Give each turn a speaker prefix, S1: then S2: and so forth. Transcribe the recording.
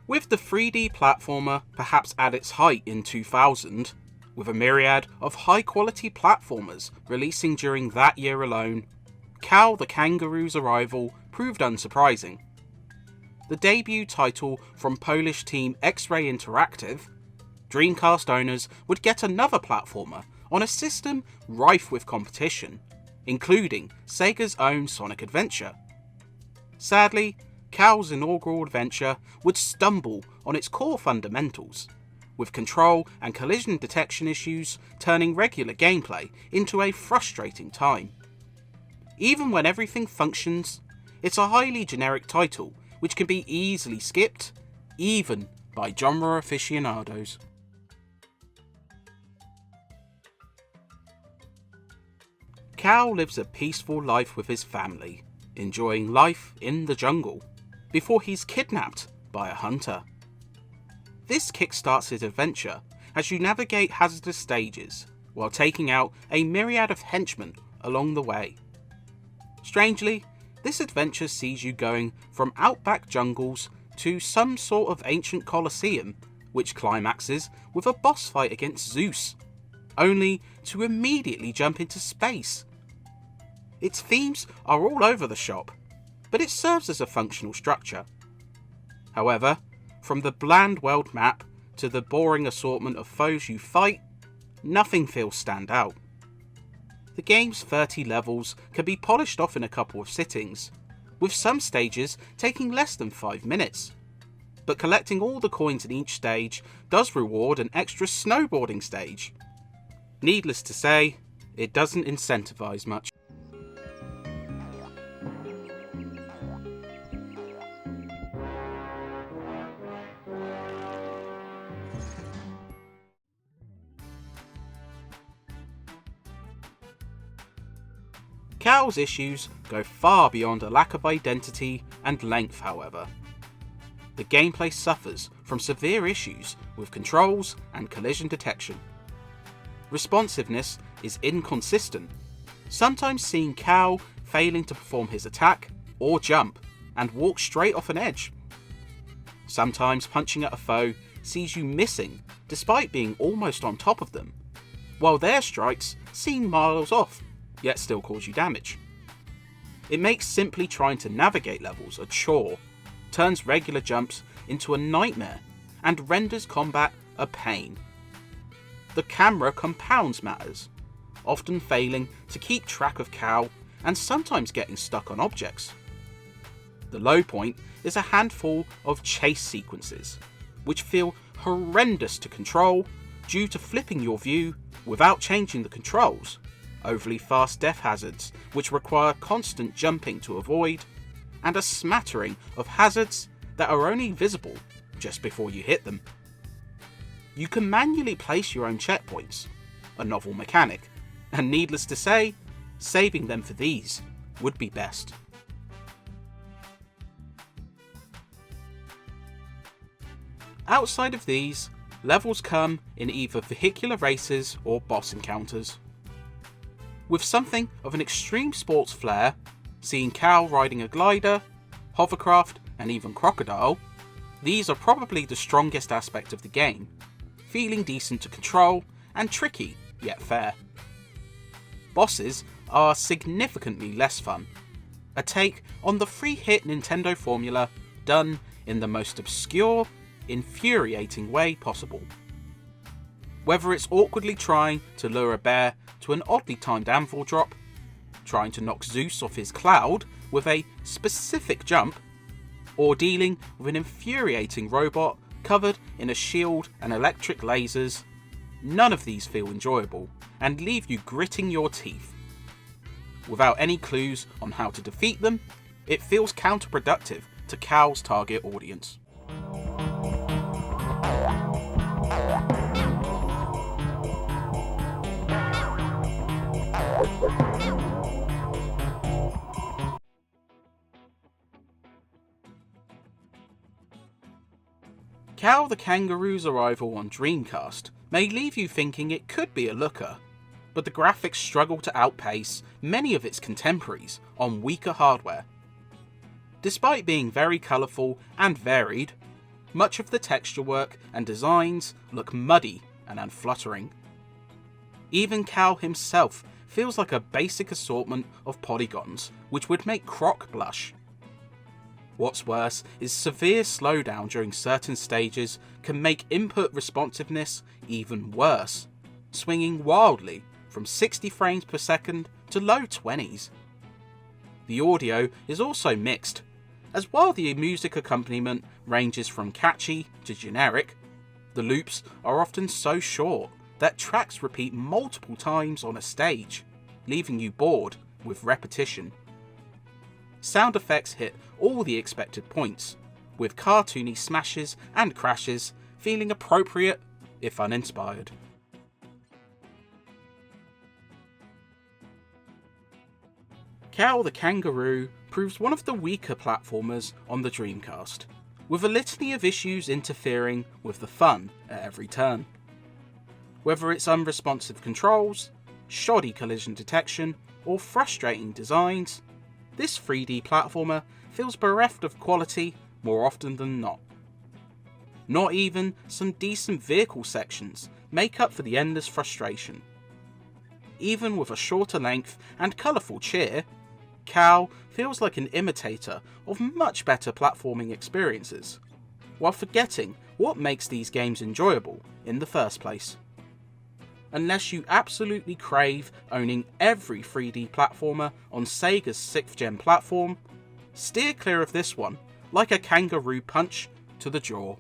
S1: With the 3D platformer perhaps at its height in 2000, with a myriad of high-quality platformers releasing during that year alone, Cal the Kangaroo's arrival proved unsurprising. The debut title from Polish team X-Ray Interactive, Dreamcast owners would get another platformer on a system rife with competition, including Sega's own Sonic Adventure. Sadly, Cal's inaugural adventure would stumble on its core fundamentals, with control and collision detection issues turning regular gameplay into a frustrating time. Even when everything functions, it's a highly generic title which can be easily skipped, even by genre aficionados. Cal lives a peaceful life with his family, enjoying life in the jungle, before he's kidnapped by a hunter. This kickstarts his adventure as you navigate hazardous stages, while taking out a myriad of henchmen along the way. Strangely, this adventure sees you going from outback jungles to some sort of ancient Colosseum, which climaxes with a boss fight against Zeus, only to immediately jump into space. Its themes are all over the shop, but it serves as a functional structure. However, from the bland world map to the boring assortment of foes you fight, nothing feels stand out. The game's 30 levels can be polished off in a couple of sittings, with some stages taking less than 5 minutes. But collecting all the coins in each stage does reward an extra snowboarding stage. Needless to say, it doesn't incentivize much. Cal's issues go far beyond a lack of identity and length, however. The gameplay suffers from severe issues with controls and collision detection. Responsiveness is inconsistent, sometimes seeing Cal failing to perform his attack or jump and walk straight off an edge. Sometimes punching at a foe sees you missing despite being almost on top of them, while their strikes seem miles off, yet still cause you damage. It makes simply trying to navigate levels a chore, turns regular jumps into a nightmare, and renders combat a pain. The camera compounds matters, often failing to keep track of Cal and sometimes getting stuck on objects. The low point is a handful of chase sequences, which feel horrendous to control due to flipping your view without changing the controls, overly fast death hazards which require constant jumping to avoid, and a smattering of hazards that are only visible just before you hit them. You can manually place your own checkpoints, a novel mechanic, and needless to say, saving them for these would be best. Outside of these, levels come in either vehicular races or boss encounters. With something of an extreme sports flair, seeing Cal riding a glider, hovercraft, and even crocodile, these are probably the strongest aspect of the game, feeling decent to control and tricky yet fair. Bosses are significantly less fun, a take on the free-hit Nintendo formula done in the most obscure, infuriating way possible. Whether it's awkwardly trying to lure a bear to an oddly timed anvil drop, trying to knock Zeus off his cloud with a specific jump, or dealing with an infuriating robot covered in a shield and electric lasers, none of these feel enjoyable and leave you gritting your teeth. Without any clues on how to defeat them, it feels counterproductive to Cal's target audience. Cal the Kangaroo's arrival on Dreamcast may leave you thinking it could be a looker, but the graphics struggle to outpace many of its contemporaries on weaker hardware. Despite being very colourful and varied, much of the texture work and designs look muddy and unflattering. Even Cal himself feels like a basic assortment of polygons, which would make Croc blush. What's worse is severe slowdown during certain stages can make input responsiveness even worse, swinging wildly from 60 frames per second to low 20s. The audio is also mixed, as while the music accompaniment ranges from catchy to generic, the loops are often so short that tracks repeat multiple times on a stage, leaving you bored with repetition. Sound effects hit all the expected points, with cartoony smashes and crashes feeling appropriate if uninspired. Cow the Kangaroo proves one of the weaker platformers on the Dreamcast, with a litany of issues interfering with the fun at every turn. Whether it's unresponsive controls, shoddy collision detection, or frustrating designs, this 3D platformer feels bereft of quality more often than not. Not even some decent vehicle sections make up for the endless frustration. Even with a shorter length and colourful cheer, Cal feels like an imitator of much better platforming experiences, while forgetting what makes these games enjoyable in the first place. Unless you absolutely crave owning every 3D platformer on Sega's 6th gen platform, steer clear of this one like a kangaroo punch to the jaw.